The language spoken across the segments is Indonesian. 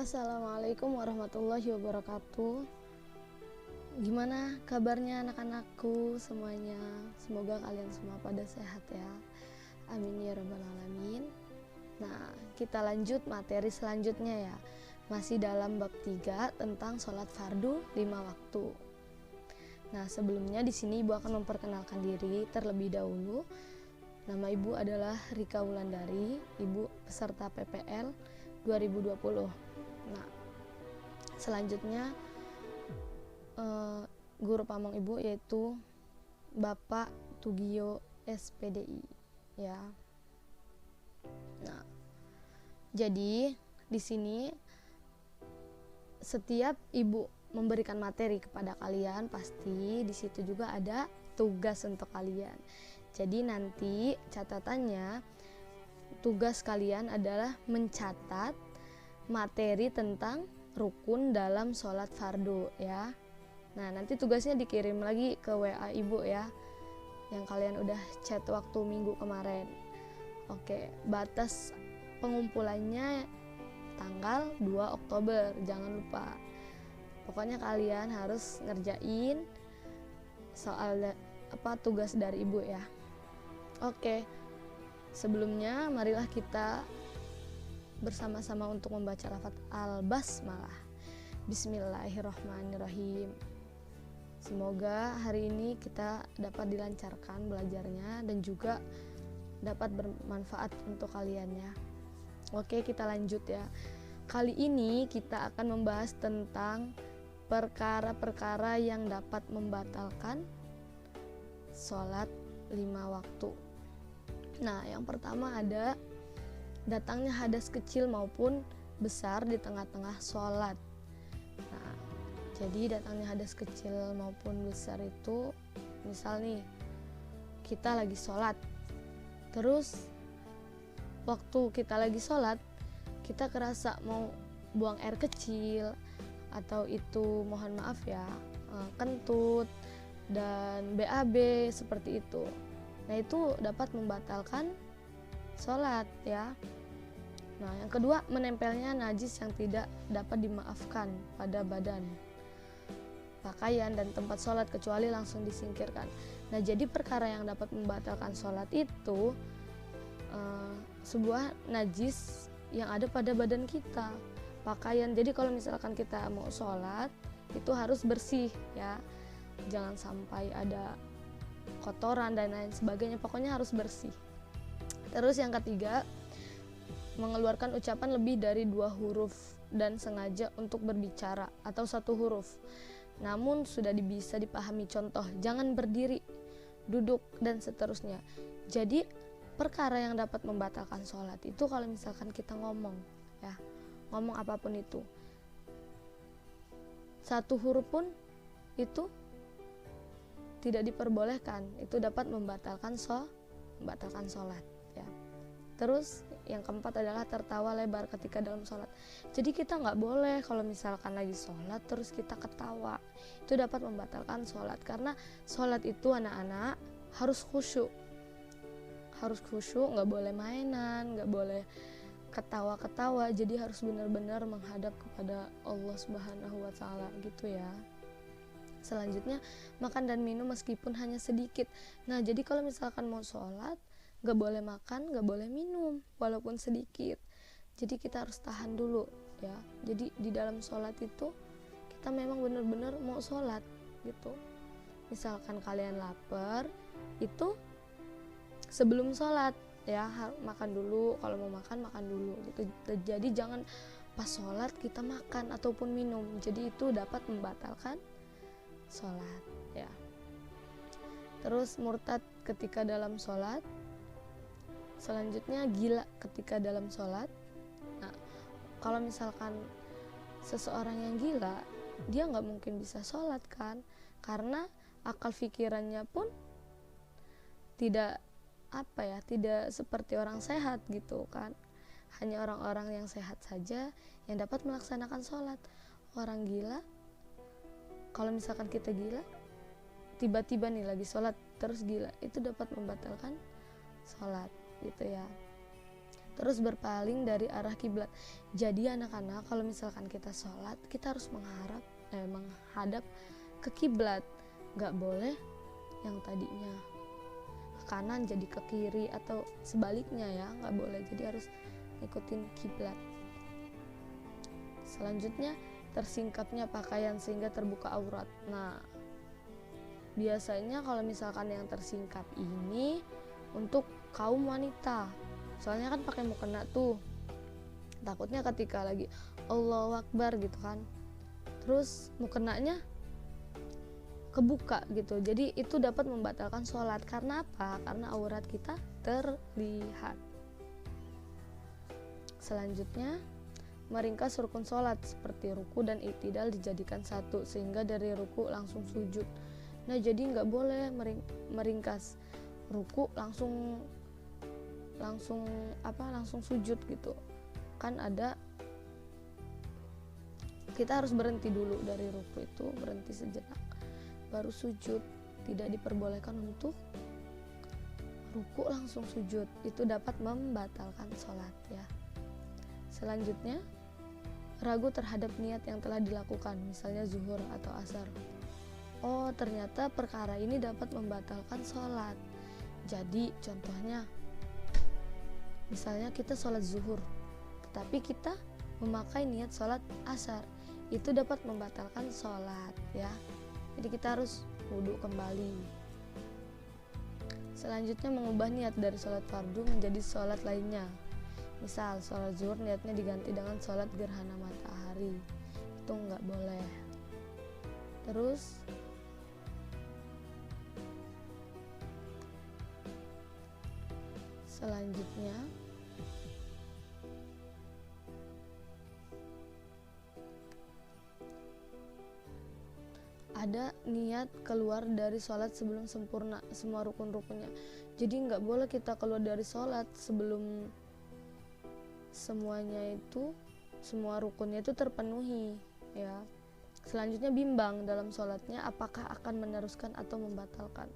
Assalamualaikum warahmatullahi wabarakatuh. Gimana kabarnya anak-anakku semuanya? Semoga kalian semua pada sehat ya. Amin ya rabbal alamin. Nah, kita lanjut materi selanjutnya ya. Masih dalam bab 3 tentang sholat fardu 5 waktu. Nah, sebelumnya di sini Ibu akan memperkenalkan diri terlebih dahulu. Nama Ibu adalah Rika Wulandari, Ibu peserta PPL 2020. Nah, selanjutnya guru pamong Ibu yaitu Bapak Tugio SPDI ya. Nah, jadi di sini setiap Ibu memberikan materi kepada kalian, pasti di situ juga ada tugas untuk kalian. Jadi nanti catatannya, tugas kalian adalah mencatat materi tentang rukun dalam sholat fardu ya. Nah, nanti tugasnya dikirim lagi ke WA Ibu ya, yang kalian udah chat waktu minggu kemarin. Oke, batas pengumpulannya tanggal 2 Oktober, jangan lupa. Pokoknya kalian harus ngerjain soal tugas dari Ibu ya. Oke, sebelumnya marilah kita bersama-sama untuk membaca lafaz al-basmalah. Bismillahirrahmanirrahim. Semoga hari ini kita dapat dilancarkan belajarnya dan juga dapat bermanfaat untuk kalian ya. Oke, kita lanjut ya. Kali ini kita akan membahas tentang perkara-perkara yang dapat membatalkan sholat 5 waktu. Nah, yang pertama ada datangnya hadas kecil maupun besar di tengah-tengah sholat. Nah, jadi datangnya hadas kecil maupun besar itu, misal nih kita lagi sholat, terus waktu kita lagi sholat kita kerasa mau buang air kecil, atau itu mohon maaf ya kentut dan BAB seperti itu. Nah, itu dapat membatalkan sholat ya. Nah, yang kedua, menempelnya najis yang tidak dapat dimaafkan pada badan, pakaian, dan tempat sholat kecuali langsung disingkirkan. Nah, jadi perkara yang dapat membatalkan sholat itu sebuah najis yang ada pada badan kita, pakaian. Jadi kalau misalkan kita mau sholat itu harus bersih ya, jangan sampai ada kotoran dan lain sebagainya, pokoknya harus bersih. Terus yang ketiga, mengeluarkan ucapan lebih dari 2 huruf dan sengaja untuk berbicara, atau 1 huruf namun sudah bisa dipahami, contoh jangan berdiri, duduk, dan seterusnya. Jadi perkara yang dapat membatalkan sholat itu kalau misalkan kita ngomong ya, ngomong apapun itu, 1 huruf pun itu tidak diperbolehkan, itu dapat membatalkan sholat ya. Terus yang keempat adalah tertawa lebar ketika dalam sholat. Jadi kita nggak boleh kalau misalkan lagi sholat terus kita ketawa, itu dapat membatalkan sholat. Karena sholat itu anak-anak harus khusyuk, nggak boleh mainan, nggak boleh ketawa-ketawa. Jadi harus benar-benar menghadap kepada Allah Subhanahu wa Ta'ala gitu ya. Selanjutnya, makan dan minum meskipun hanya sedikit. Nah, jadi kalau misalkan mau sholat gak boleh makan, gak boleh minum walaupun sedikit. Jadi kita harus tahan dulu ya. Jadi di dalam sholat itu kita memang benar-benar mau sholat gitu. Misalkan kalian lapar, itu sebelum sholat ya makan dulu. Kalau mau makan, makan dulu gitu. Jadi jangan pas sholat kita makan ataupun minum. Jadi itu dapat membatalkan sholat ya. Terus murtad ketika dalam sholat. Selanjutnya gila ketika dalam sholat. Nah, kalau misalkan seseorang yang gila, dia nggak mungkin bisa sholat kan, karena akal pikirannya pun tidak tidak seperti orang sehat gitu kan. Hanya orang-orang yang sehat saja yang dapat melaksanakan sholat. Orang gila, kalau misalkan kita gila, tiba-tiba nih lagi sholat terus gila, itu dapat membatalkan sholat gitu ya. terus berpaling dari arah kiblat. Jadi anak-anak, kalau misalkan kita sholat, kita harus menghadap ke kiblat. Gak boleh yang tadinya ke kanan jadi ke kiri atau sebaliknya ya, gak boleh. Jadi harus ikutin kiblat. Selanjutnya, tersingkapnya pakaian sehingga terbuka aurat. Nah, biasanya kalau misalkan yang tersingkap ini untuk kaum wanita, soalnya kan pakai mukena tuh, takutnya ketika lagi Allahu Akbar gitu kan, terus mukenanya kebuka gitu, jadi itu dapat membatalkan sholat. Karena apa? Karena aurat kita terlihat. Selanjutnya, meringkas rukun sholat seperti ruku dan i'tidal dijadikan satu, sehingga dari ruku langsung sujud. Nah, jadi nggak boleh meringkas ruku langsung sujud gitu kan. Kita harus berhenti dulu dari ruku itu, berhenti sejenak baru sujud. Tidak diperbolehkan untuk ruku langsung sujud, itu dapat membatalkan sholat ya. Selanjutnya, ragu terhadap niat yang telah dilakukan, misalnya zuhur atau asar. Oh, ternyata perkara ini dapat membatalkan sholat. Jadi contohnya, misalnya kita sholat zuhur, tetapi kita memakai niat sholat asar, itu dapat membatalkan sholat ya. Jadi kita harus wudhu kembali. Selanjutnya, mengubah niat dari sholat fardu menjadi sholat lainnya. Misal sholat zuhur niatnya diganti dengan sholat gerhana matahari, itu nggak boleh. Terus selanjutnya, ada niat keluar dari sholat sebelum sempurna semua rukun-rukunnya. Jadi nggak boleh kita keluar dari sholat sebelum semua rukunnya itu terpenuhi ya. Selanjutnya, bimbang dalam sholatnya apakah akan meneruskan atau membatalkan.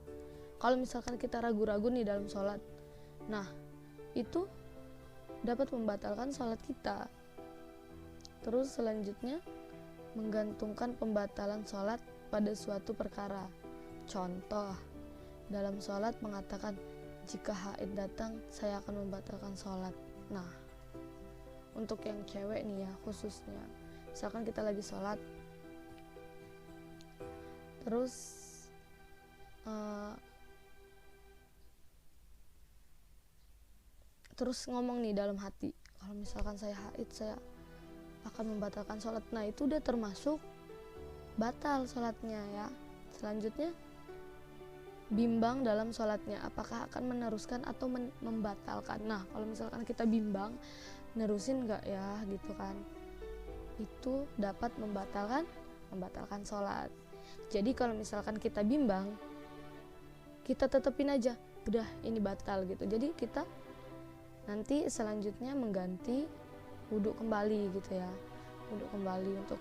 Kalau misalkan kita ragu-ragu nih dalam sholat, nah itu dapat membatalkan sholat kita. Terus selanjutnya, menggantungkan pembatalan sholat pada suatu perkara. Contoh, dalam sholat mengatakan, jika haid datang saya akan membatalkan sholat. Nah, untuk yang cewek nih ya khususnya, misalkan kita lagi sholat, terus ngomong nih dalam hati, kalau misalkan saya haid saya akan membatalkan sholat. Nah, itu udah termasuk batal sholatnya ya. Selanjutnya, bimbang dalam sholatnya apakah akan meneruskan atau membatalkan. Nah, kalau misalkan kita bimbang nerusin nggak ya gitu kan, itu dapat membatalkan sholat. Jadi kalau misalkan kita bimbang, kita tetepin aja, udah ini batal gitu. Jadi kita nanti selanjutnya mengganti wudhu kembali gitu ya, wudhu kembali untuk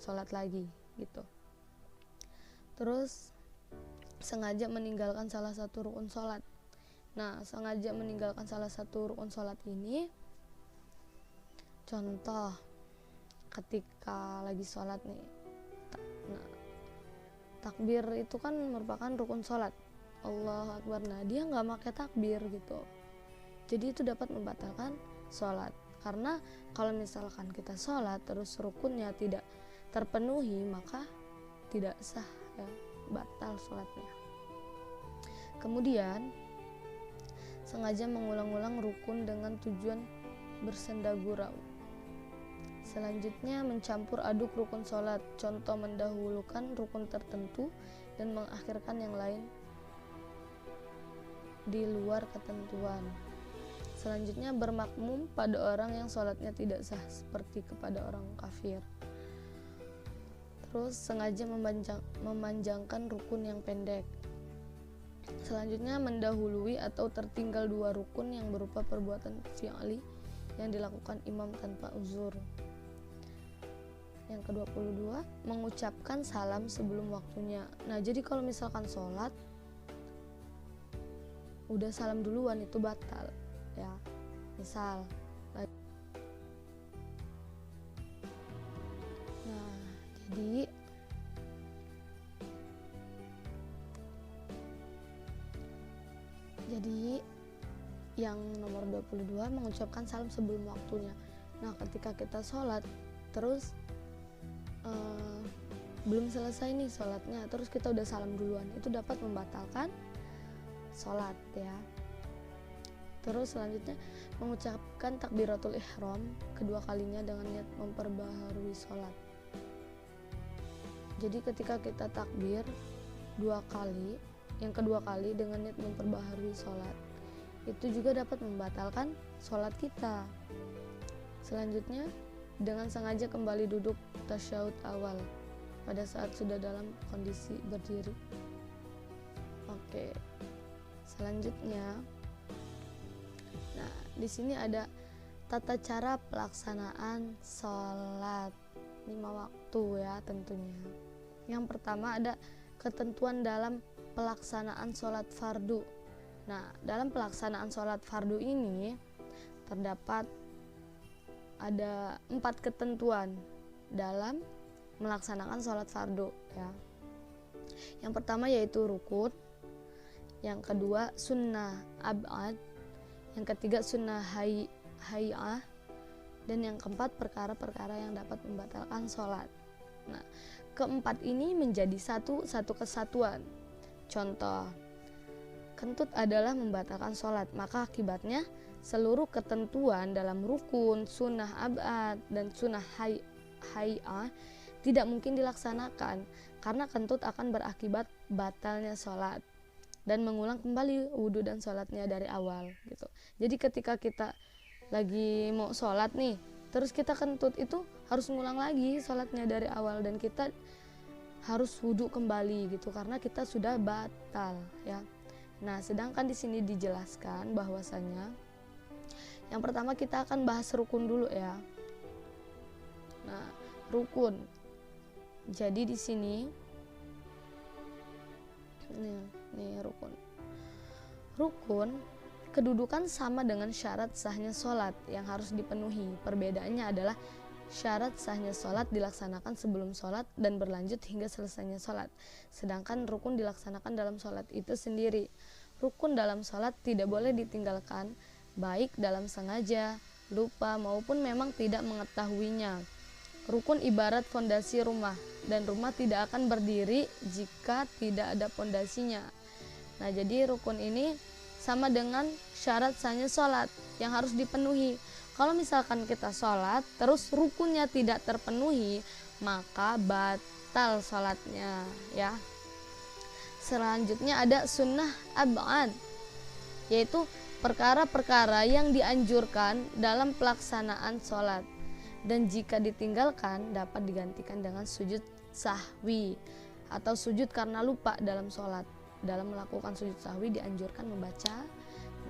sholat lagi gitu. Terus sengaja meninggalkan salah satu rukun sholat. Nah, sengaja meninggalkan salah satu rukun sholat ini, contoh ketika lagi sholat nih, takbir itu kan merupakan rukun sholat, Allahu Akbar. Nah, dia nggak pakai takbir gitu, jadi itu dapat membatalkan sholat. Karena kalau misalkan kita sholat terus rukunnya tidak terpenuhi, maka tidak sah ya, batal sholatnya. Kemudian, sengaja mengulang-ulang rukun dengan tujuan bersenda gurau. Selanjutnya, mencampur aduk rukun sholat, contoh mendahulukan rukun tertentu dan mengakhirkan yang lain di luar ketentuan. Selanjutnya, bermakmum pada orang yang sholatnya tidak sah seperti kepada orang kafir. Terus sengaja memanjangkan rukun yang pendek. Selanjutnya, mendahului atau tertinggal dua rukun yang berupa perbuatan fi'li yang dilakukan imam tanpa uzur. Yang ke-22, mengucapkan salam sebelum waktunya. Nah, jadi kalau misalkan sholat udah salam duluan, itu batal ya. Misal, nah, jadi yang nomor 22 mengucapkan salam sebelum waktunya. Nah, ketika kita sholat terus belum selesai nih sholatnya, terus kita udah salam duluan, itu dapat membatalkan sholat ya. Terus selanjutnya mengucapkan takbiratul ihram kedua kalinya dengan niat memperbaharui sholat. Jadi ketika kita takbir 2 kali, yang kedua kali dengan niat memperbaharui sholat, itu juga dapat membatalkan sholat kita. Selanjutnya dengan sengaja kembali duduk tasyahud awal pada saat sudah dalam kondisi berdiri. Oke. Selanjutnya, nah di sini ada tata cara pelaksanaan sholat 5 waktu ya tentunya. Yang pertama ada ketentuan dalam pelaksanaan sholat fardu. Nah, dalam pelaksanaan sholat fardu ini terdapat ada 4 ketentuan dalam melaksanakan sholat fardu ya. Yang pertama yaitu rukun, yang kedua sunnah ab'ad, yang ketiga sunnah hay'ah, dan yang keempat perkara-perkara yang dapat membatalkan sholat. Nah, keempat ini menjadi satu kesatuan. Contoh, kentut adalah membatalkan sholat, maka akibatnya seluruh ketentuan dalam rukun, sunnah ab'ad, dan sunnah hay'ah tidak mungkin dilaksanakan karena kentut akan berakibat batalnya sholat dan mengulang kembali wudhu dan sholatnya dari awal gitu. Jadi ketika kita lagi mau sholat nih, terus kita kentut, itu harus ngulang lagi sholatnya dari awal dan kita harus wudhu kembali gitu karena kita sudah batal ya. Nah, sedangkan di sini dijelaskan bahwasanya yang pertama kita akan bahas rukun dulu ya. Nah, rukun. Jadi di sini nih rukun. Rukun kedudukan sama dengan syarat sahnya sholat yang harus dipenuhi. Perbedaannya adalah syarat sahnya sholat dilaksanakan sebelum sholat dan berlanjut hingga selesainya sholat. Sedangkan rukun dilaksanakan dalam sholat itu sendiri. Rukun dalam sholat tidak boleh ditinggalkan, baik dalam sengaja, lupa maupun memang tidak mengetahuinya. Rukun ibarat fondasi rumah, dan rumah tidak akan berdiri jika tidak ada fondasinya. Nah, jadi rukun ini sama dengan syarat sahnya sholat yang harus dipenuhi. Kalau misalkan kita sholat terus rukunnya tidak terpenuhi, maka batal sholatnya ya. Selanjutnya ada sunnah ab'ad, yaitu perkara-perkara yang dianjurkan dalam pelaksanaan sholat dan jika ditinggalkan dapat digantikan dengan sujud sahwi atau sujud karena lupa dalam sholat. Dalam melakukan sujud sahwi dianjurkan membaca.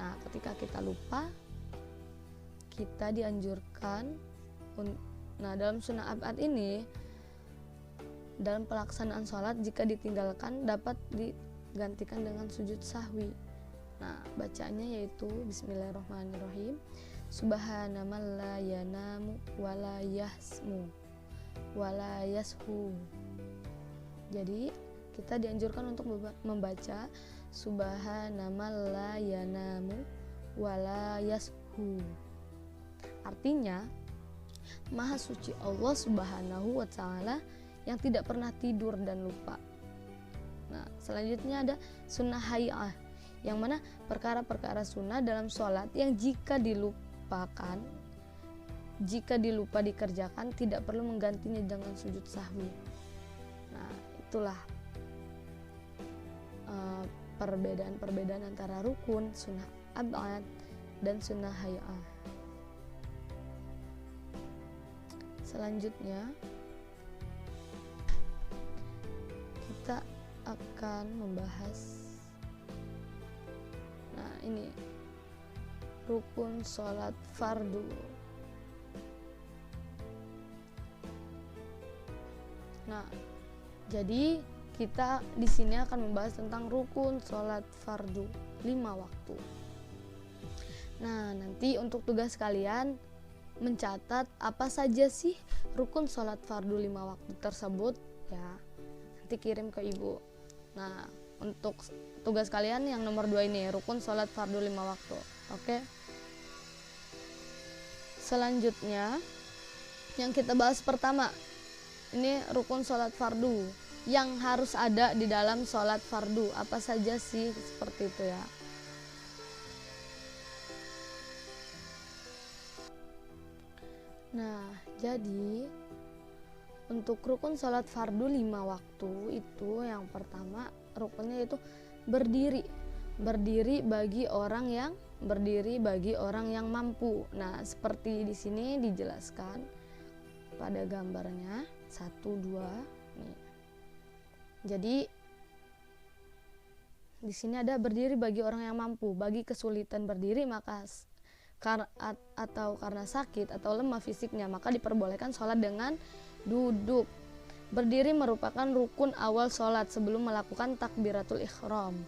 Nah, ketika kita lupa, kita dianjurkan. Nah, dalam sunnah ab'ad ini, dalam pelaksanaan sholat jika ditinggalkan dapat digantikan dengan sujud sahwi. Nah, bacaannya yaitu Bismillahirrahmanirrahim. Subhana man la yanamu wa la yasmu wa la yashu. Jadi kita dianjurkan untuk membaca Subhana man la yanamu wa la yashu. Artinya, Maha suci Allah Subhanahu wa ta'ala yang tidak pernah tidur dan lupa. Nah, selanjutnya ada sunnah hay'ah, yang mana perkara-perkara sunnah dalam sholat yang jika dilupa dikerjakan tidak perlu menggantinya dengan sujud sahwi. Nah, itulah perbedaan antara rukun, sunnah ab'ad, dan sunnah hay'ah. Selanjutnya kita akan membahas, nah ini rukun sholat fardu. Nah, jadi kita di sini akan membahas tentang rukun sholat fardu 5 waktu. Nah, nanti untuk tugas kalian mencatat apa saja sih rukun sholat fardu 5 waktu tersebut ya. Nanti kirim ke ibu. Nah, untuk tugas kalian yang nomor 2 ini, rukun sholat fardu 5 waktu. Oke. Selanjutnya yang kita bahas pertama, ini rukun sholat fardu yang harus ada di dalam sholat fardu. Apa saja sih, seperti itu ya. Nah, jadi untuk rukun sholat fardu 5 waktu itu yang pertama rukunnya itu berdiri. Berdiri bagi orang yang mampu. Nah, seperti di sini dijelaskan pada gambarnya 1, 2 nih. Jadi di sini ada berdiri bagi orang yang mampu. Bagi kesulitan berdiri maka atau karena sakit atau lemah fisiknya, maka diperbolehkan sholat dengan duduk. Berdiri merupakan rukun awal sholat sebelum melakukan takbiratul ihram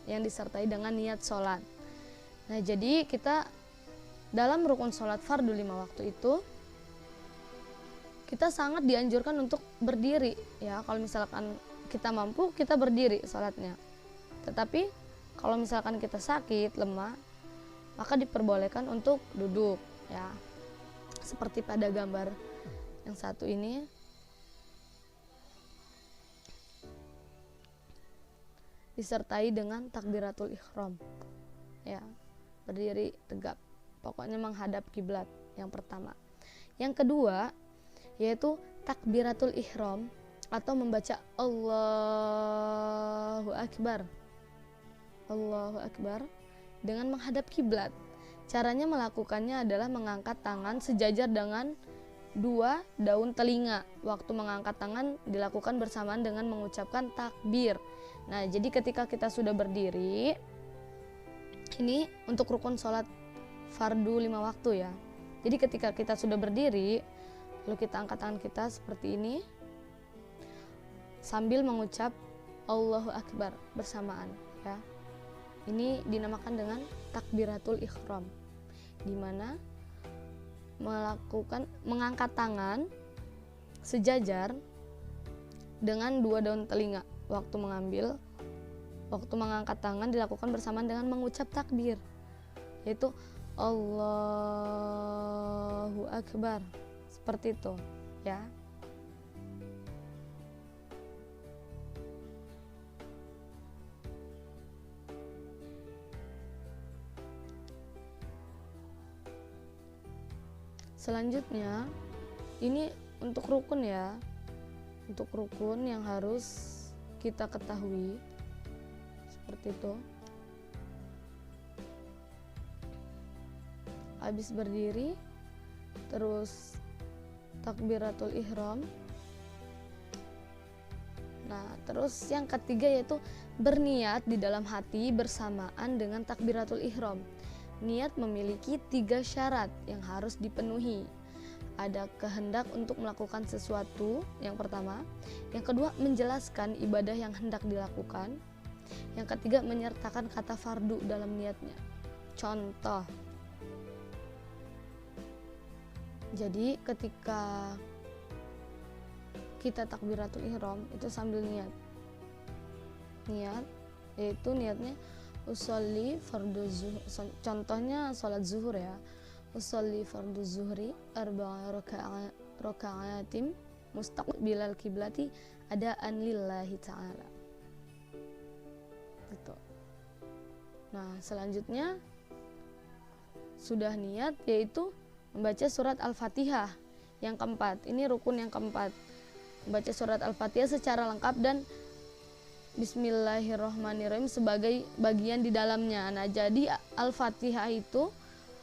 yang disertai dengan niat sholat. Nah, jadi kita dalam rukun sholat fardu 5 waktu itu kita sangat dianjurkan untuk berdiri ya. Kalau misalkan kita mampu, kita berdiri sholatnya. Tetapi kalau misalkan kita sakit, lemah, maka diperbolehkan untuk duduk ya. Seperti pada gambar yang satu ini. Disertai dengan takbiratul ihram. Ya, berdiri tegap. Pokoknya menghadap kiblat yang pertama. Yang kedua yaitu takbiratul ihram atau membaca Allahu Akbar. Allahu Akbar dengan menghadap kiblat. Caranya melakukannya adalah mengangkat tangan sejajar dengan 2 daun telinga. Waktu mengangkat tangan dilakukan bersamaan dengan mengucapkan takbir. Nah, jadi ketika kita sudah berdiri, ini untuk rukun sholat fardu 5 waktu ya. Jadi ketika kita sudah berdiri, lalu kita angkat tangan kita seperti ini sambil mengucap Allahu Akbar bersamaan ya. Ini dinamakan dengan takbiratul ihram, di mana mengangkat tangan sejajar dengan 2 daun telinga. Waktu mengangkat tangan dilakukan bersamaan dengan mengucap takbir, yaitu Allahu Akbar, seperti itu ya. Selanjutnya ini untuk rukun ya. Untuk rukun yang harus kita ketahui seperti itu. Habis berdiri, terus takbiratul ihram. Nah, terus yang ketiga yaitu berniat di dalam hati bersamaan dengan takbiratul ihram. Niat memiliki 3 syarat yang harus dipenuhi. Ada kehendak untuk melakukan sesuatu, yang pertama. Yang kedua, menjelaskan ibadah yang hendak dilakukan. Yang ketiga, menyertakan kata fardu dalam niatnya. Contoh, jadi ketika kita takbiratul ihram itu sambil niat, yaitu niatnya usolli fardu zuhur. Contohnya sholat zuhur ya. Usolli fardu zuhri arba'a raka'atin mustaqbilal kiblati adaan lillahi ta'ala. Gitu. Nah, selanjutnya sudah niat yaitu membaca surat Al-Fatihah yang keempat. Ini rukun yang keempat. Membaca surat Al-Fatihah secara lengkap dan Bismillahirrahmanirrahim sebagai bagian di dalamnya. Nah, jadi Al-Fatihah itu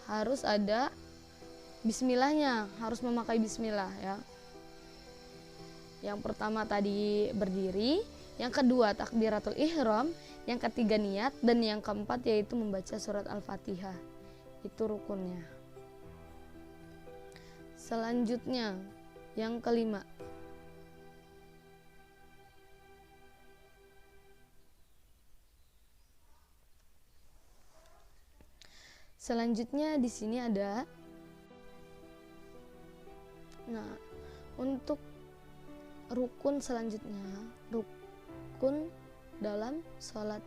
harus ada bismillahnya, harus memakai bismillah ya. Yang pertama tadi berdiri, yang kedua takbiratul ihram, yang ketiga niat, dan yang keempat yaitu membaca surat Al-Fatihah. Itu rukunnya. Selanjutnya yang kelima, Selanjutnya di sini ada, nah untuk rukun selanjutnya, rukun dalam sholat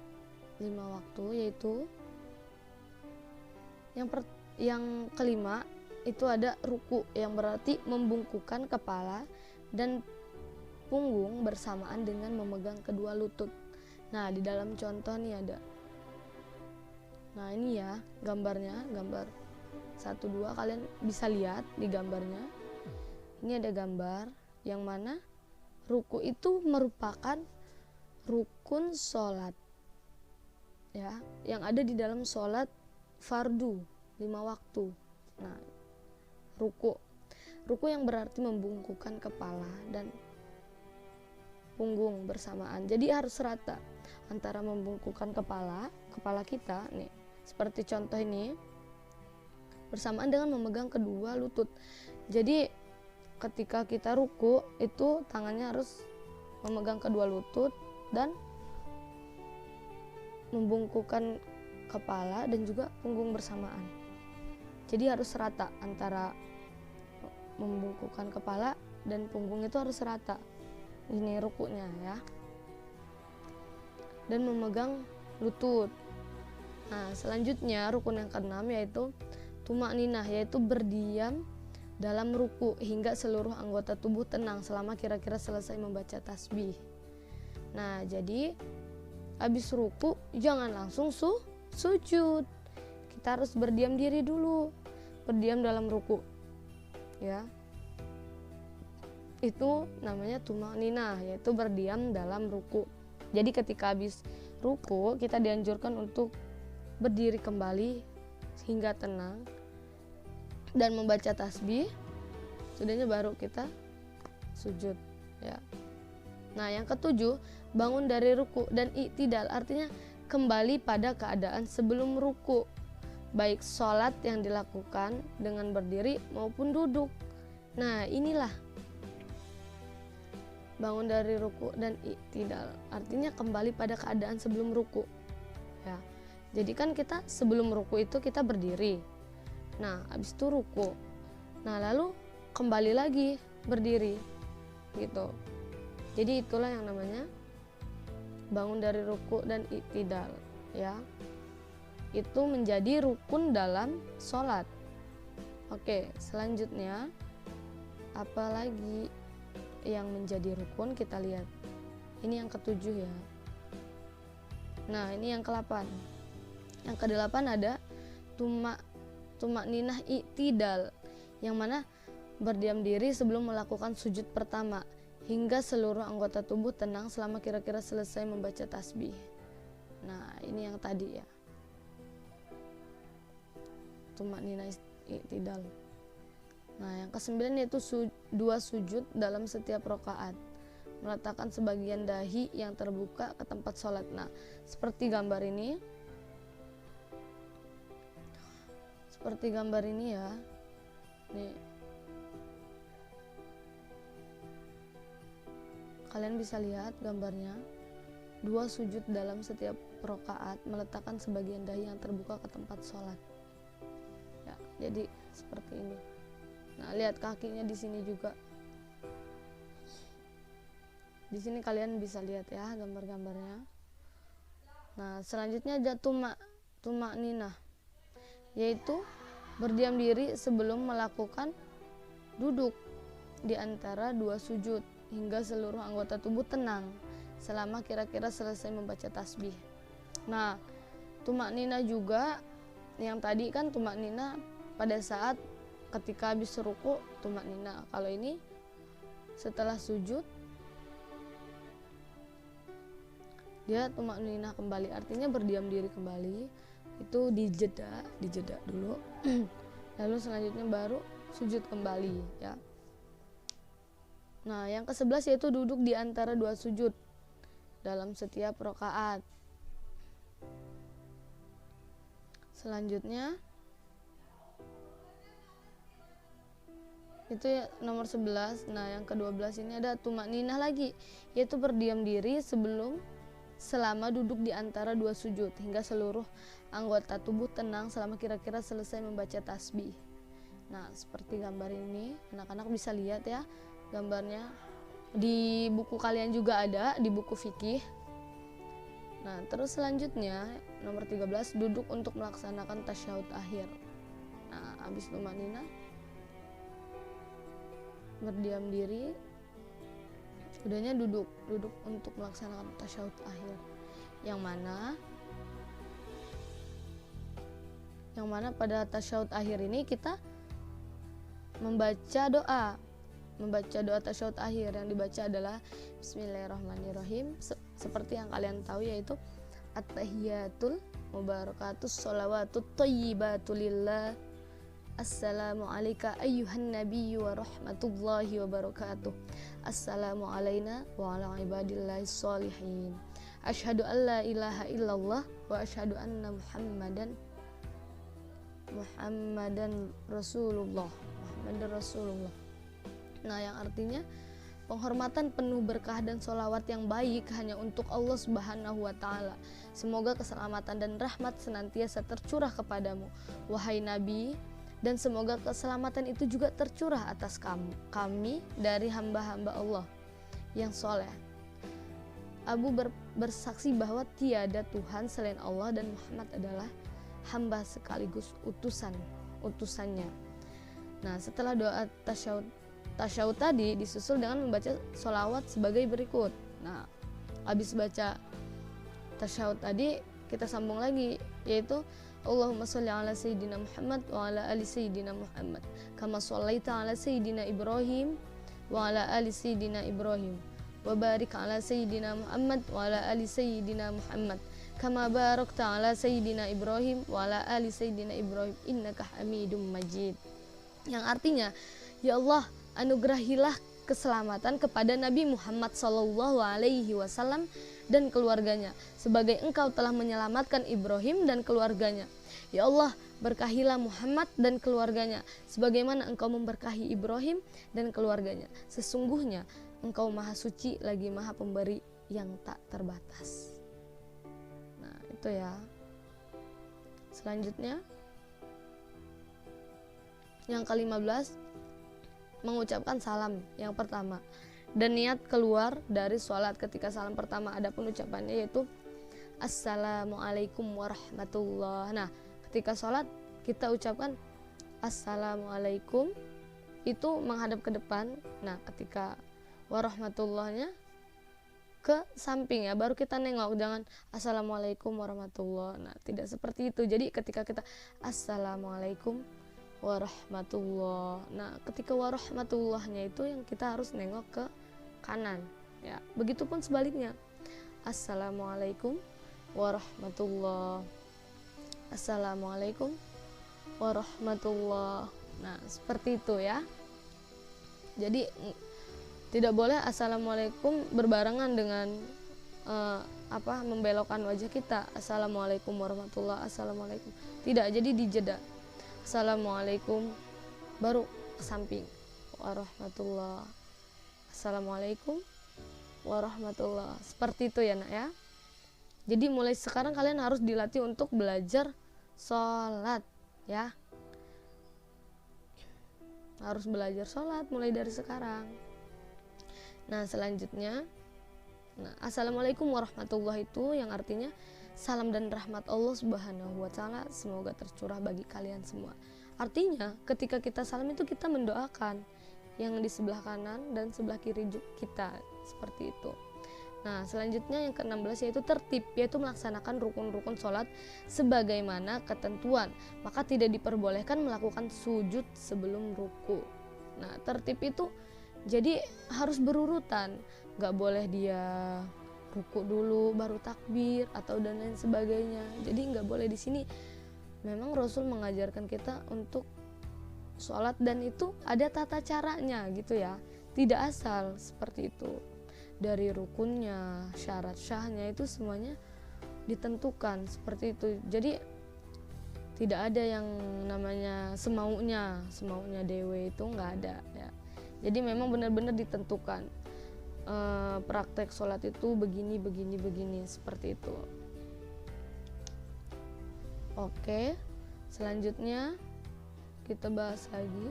5 waktu, yaitu yang kelima itu ada ruku, yang berarti membungkukkan kepala dan punggung bersamaan dengan memegang kedua lutut. Nah, di dalam contoh nih ada, nah ini ya gambarnya, gambar 1, 2, kalian bisa lihat di gambarnya. Ini ada gambar yang mana ruku itu merupakan rukun sholat ya, yang ada di dalam sholat fardu 5 waktu. Nah, ruku yang berarti membungkukkan kepala dan punggung bersamaan, jadi harus rata antara membungkukkan kepala kita nih, seperti contoh ini, bersamaan dengan memegang kedua lutut. Jadi ketika kita ruku itu tangannya harus memegang kedua lutut dan membungkukkan kepala dan juga punggung bersamaan. Jadi harus rata antara membungkukkan kepala dan punggung, itu harus rata. Ini rukunya ya. Dan memegang lutut. Nah, selanjutnya rukun yang keenam yaitu tumakninah, yaitu berdiam dalam ruku hingga seluruh anggota tubuh tenang selama kira-kira selesai membaca tasbih. Nah, jadi habis ruku jangan langsung sujud. Kita harus berdiam diri dulu, berdiam dalam ruku ya. Itu namanya tumakninah, yaitu berdiam dalam ruku. Jadi ketika habis ruku kita dianjurkan untuk berdiri kembali hingga tenang dan membaca tasbih. Sudahnya baru kita sujud ya. Nah, yang ketujuh, bangun dari ruku dan i'tidal, artinya kembali pada keadaan sebelum ruku, baik sholat yang dilakukan dengan berdiri maupun duduk. Nah, inilah bangun dari ruku dan i'tidal, artinya kembali pada keadaan sebelum ruku ya. Jadi kan kita sebelum ruku itu kita berdiri, nah habis itu ruku, nah lalu kembali lagi berdiri gitu. Jadi itulah yang namanya bangun dari ruku dan i'tidal ya. Itu menjadi rukun dalam sholat. Oke, selanjutnya apa lagi yang menjadi rukun, kita lihat. Ini yang ketujuh ya. Nah, ini yang ke-8. Yang ke-8 ada tumakninah i'tidal, yang mana berdiam diri sebelum melakukan sujud pertama hingga seluruh anggota tubuh tenang selama kira-kira selesai membaca tasbih. Nah, ini yang tadi ya. Tumakninah i'tidal. Nah, yang ke-9 yaitu 2 sujud dalam setiap rakaat, meletakkan sebagian dahi yang terbuka ke tempat sholat. Nah, seperti gambar ini, ya. Nih, kalian bisa lihat gambarnya. 2 sujud dalam setiap rakaat, meletakkan sebagian dahi yang terbuka ke tempat sholat. Ya, jadi seperti ini. Nah, lihat kakinya di sini juga. Di sini kalian bisa lihat ya gambar-gambarnya. Nah, selanjutnya ada tumakninah, yaitu berdiam diri sebelum melakukan duduk di antara 2 sujud hingga seluruh anggota tubuh tenang selama kira-kira selesai membaca tasbih. Nah, tumakninah juga, yang tadi kan tumakninah pada saat ketika habis ruku tumakninah. Kalau ini setelah sujud dia tumakninah kembali, artinya berdiam diri kembali. Itu dijeda dulu. Lalu selanjutnya baru sujud kembali ya. Nah, yang ke-11 yaitu duduk di antara 2 sujud dalam setiap rakaat. Selanjutnya itu nomor 11. Nah, yang ke-12 ini ada tumakninah lagi, yaitu berdiam diri sebelum selama duduk di antara dua sujud hingga seluruh anggota tubuh tenang selama kira-kira selesai membaca tasbih. Nah, seperti gambar ini, anak-anak bisa lihat ya gambarnya. Di buku kalian juga ada, di buku fikih. Nah, terus selanjutnya nomor 13, duduk untuk melaksanakan tasyahud akhir. Nah, habis tumanina berdiam diri, udahnya duduk untuk melaksanakan tasyahud akhir. Yang mana pada tasyahud akhir ini kita membaca doa tasyahud akhir. Yang dibaca adalah Bismillahirrahmanirrahim, seperti yang kalian tahu, yaitu at-tahiyatul mubarakatus sholawatut thayyibatul lillah, assalamu alayka ayyuhan nabiyyu wa rahmatullahi wa barakatuh, assalamu alayna wa ala ibadillahis sholihin, asyhadu an la ilaha illallah wa asyhadu anna muhammadan rasulullah. Nah, yang artinya penghormatan penuh berkah dan sholawat yang baik hanya untuk Allah Subhanahu wa Ta'ala. Semoga keselamatan dan rahmat senantiasa tercurah kepadamu, wahai Nabi, dan semoga keselamatan itu juga tercurah atas kami dari hamba-hamba Allah yang soleh. Abu bersaksi bahwa tiada Tuhan selain Allah dan Muhammad adalah hamba sekaligus utusannya. Nah, setelah doa tasyahud tadi disusul dengan membaca sholawat sebagai berikut. Nah, habis baca tasyahud tadi kita sambung lagi, yaitu Allahumma sholli ala sayyidina Muhammad wa ala ali sayyidina Muhammad kama shallaita ala sayyidina Ibrahim wa ala ali sayyidina Ibrahim wa barik ala sayyidina Muhammad wa ala ali sayyidina Muhammad kama barakta ala sayyidina Ibrahim wa ala ali sayyidina Ibrahim innaka Hamidum Majid. Yang artinya, ya Allah, anugerahilah keselamatan kepada Nabi Muhammad SAW dan keluarganya, sebagai Engkau telah menyelamatkan Ibrahim dan keluarganya. Ya Allah, berkahilah Muhammad dan keluarganya, sebagaimana Engkau memberkahi Ibrahim dan keluarganya. Sesungguhnya Engkau Maha Suci lagi Maha Pemberi yang tak terbatas. Nah, itu ya. Selanjutnya, yang ke-15, mengucapkan salam yang pertama dan niat keluar dari sholat ketika salam pertama. Adapun ucapannya yaitu Assalamualaikum warahmatullah. Nah, ketika sholat kita ucapkan Assalamualaikum, itu menghadap ke depan. Nah, ketika warahmatullahnya ke samping ya, baru kita nengok, jangan Assalamualaikum warahmatullah. Nah, tidak seperti itu. Jadi ketika kita Assalamualaikum warahmatullah, nah ketika warahmatullahnya itu yang kita harus nengok ke kanan ya. Begitupun sebaliknya, Assalamualaikum warahmatullah, Assalamualaikum warahmatullah. Nah, seperti itu ya. Jadi tidak boleh Assalamualaikum berbarengan dengan membelokkan wajah kita, Assalamualaikum warahmatullah, Assalamualaikum. Tidak, jadi dijeda. Assalamualaikum baru ke samping warahmatullah, Assalamualaikum warahmatullah. Seperti itu ya nak ya. Jadi mulai sekarang kalian harus dilatih untuk belajar sholat ya. Harus belajar sholat mulai dari sekarang. Nah, selanjutnya, Assalamualaikum warahmatullahi itu yang artinya salam dan rahmat Allah Subhanahu wa Ta'ala semoga tercurah bagi kalian semua. Artinya ketika kita salam itu kita mendoakan yang di sebelah kanan dan sebelah kiri kita, seperti itu. Nah, selanjutnya yang ke-16 yaitu tertib, yaitu melaksanakan rukun-rukun sholat sebagaimana ketentuan. Maka tidak diperbolehkan melakukan sujud sebelum ruku. Nah, tertib itu jadi harus berurutan, gak boleh dia ruku dulu baru takbir atau dan lain sebagainya. Jadi nggak boleh. Di sini memang Rasul mengajarkan kita untuk sholat dan itu ada tata caranya gitu ya, tidak asal seperti itu. Dari rukunnya, syarat syahnya itu semuanya ditentukan seperti itu. Jadi tidak ada yang namanya semaunya dewe, itu nggak ada ya. Jadi memang benar-benar ditentukan. praktek sholat itu begini seperti itu. Oke, selanjutnya kita bahas lagi.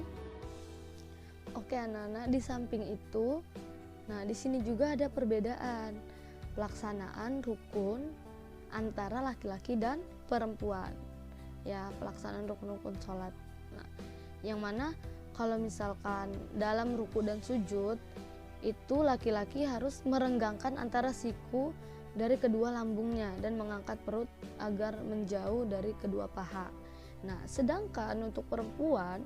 Oke anak-anak, di samping itu, nah di sini juga ada perbedaan pelaksanaan rukun antara laki-laki dan perempuan. Ya, pelaksanaan rukun-rukun sholat. Nah, yang mana kalau misalkan dalam ruku dan sujud itu laki-laki harus merenggangkan antara siku dari kedua lambungnya dan mengangkat perut agar menjauh dari kedua paha. Nah, sedangkan untuk perempuan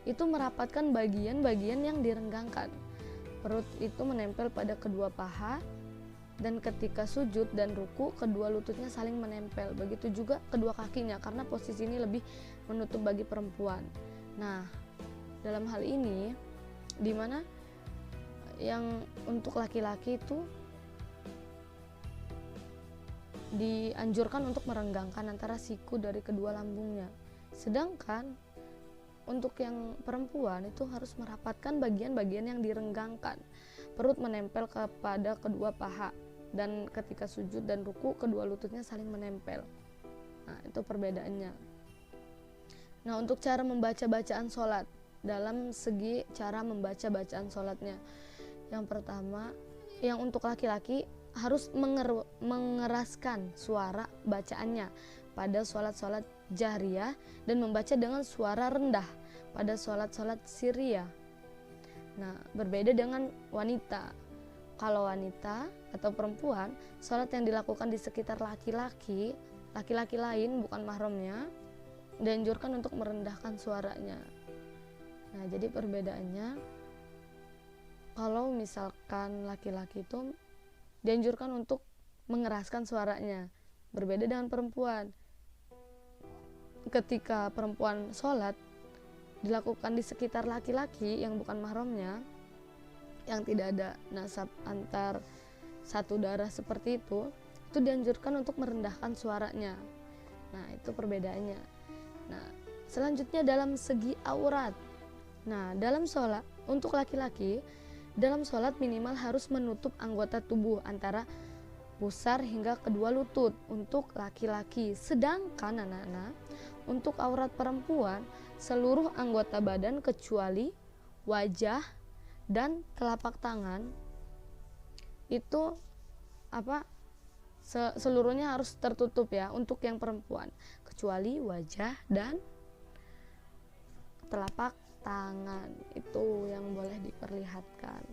itu merapatkan bagian-bagian yang direnggangkan. Perut itu menempel pada kedua paha, dan ketika sujud dan ruku kedua lututnya saling menempel. Begitu juga kedua kakinya, karena posisi ini lebih menutup bagi perempuan. Nah, dalam hal ini dimana yang untuk laki-laki itu dianjurkan untuk merenggangkan antara siku dari kedua lambungnya, sedangkan untuk yang perempuan itu harus merapatkan bagian-bagian yang direnggangkan. Perut menempel kepada kedua paha, dan ketika sujud dan ruku kedua lututnya saling menempel. Nah, itu perbedaannya. Nah, untuk cara membaca bacaan sholat, dalam segi cara membaca bacaan sholatnya, yang pertama, yang untuk laki-laki harus mengeraskan suara bacaannya pada sholat-sholat jahriyah dan membaca dengan suara rendah pada sholat-sholat sirriyah. Nah, berbeda dengan wanita. Kalau wanita atau perempuan, sholat yang dilakukan di sekitar laki-laki lain bukan mahramnya, dianjurkan untuk merendahkan suaranya. Nah, jadi perbedaannya, kalau misalkan laki-laki itu dianjurkan untuk mengeraskan suaranya, berbeda dengan perempuan. Ketika perempuan sholat dilakukan di sekitar laki-laki yang bukan mahramnya, yang tidak ada nasab antar satu darah seperti itu dianjurkan untuk merendahkan suaranya. Nah, itu perbedaannya. Nah, selanjutnya dalam segi aurat. Nah, dalam sholat untuk laki-laki, dalam sholat minimal harus menutup anggota tubuh antara pusar hingga kedua lutut untuk laki-laki. Sedangkan anak-anak, untuk aurat perempuan, seluruh anggota badan kecuali wajah dan telapak tangan itu seluruhnya harus tertutup ya untuk yang perempuan, kecuali wajah dan telapak tangan itu yang boleh diperlihatkan.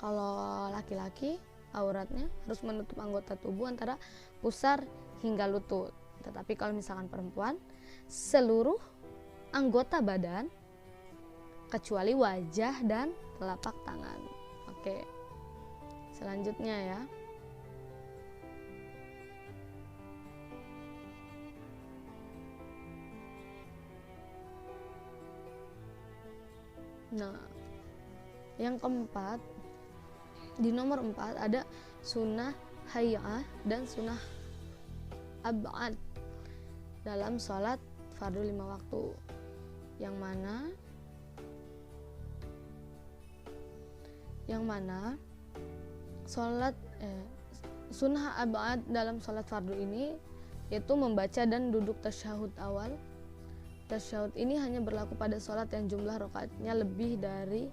Kalau laki-laki auratnya harus menutup anggota tubuh antara pusar hingga lutut. Tetapi kalau misalkan perempuan, seluruh anggota badan kecuali wajah dan telapak tangan. Oke. Selanjutnya ya. Nah, yang keempat, di nomor 4 ada sunnah hayyah dan sunnah ab'ad dalam sholat fardu 5 waktu, yang mana sholat sunnah ab'ad dalam sholat fardu ini yaitu membaca dan duduk tasyahud awal. Tasyahud ini hanya berlaku pada sholat yang jumlah rakaatnya lebih dari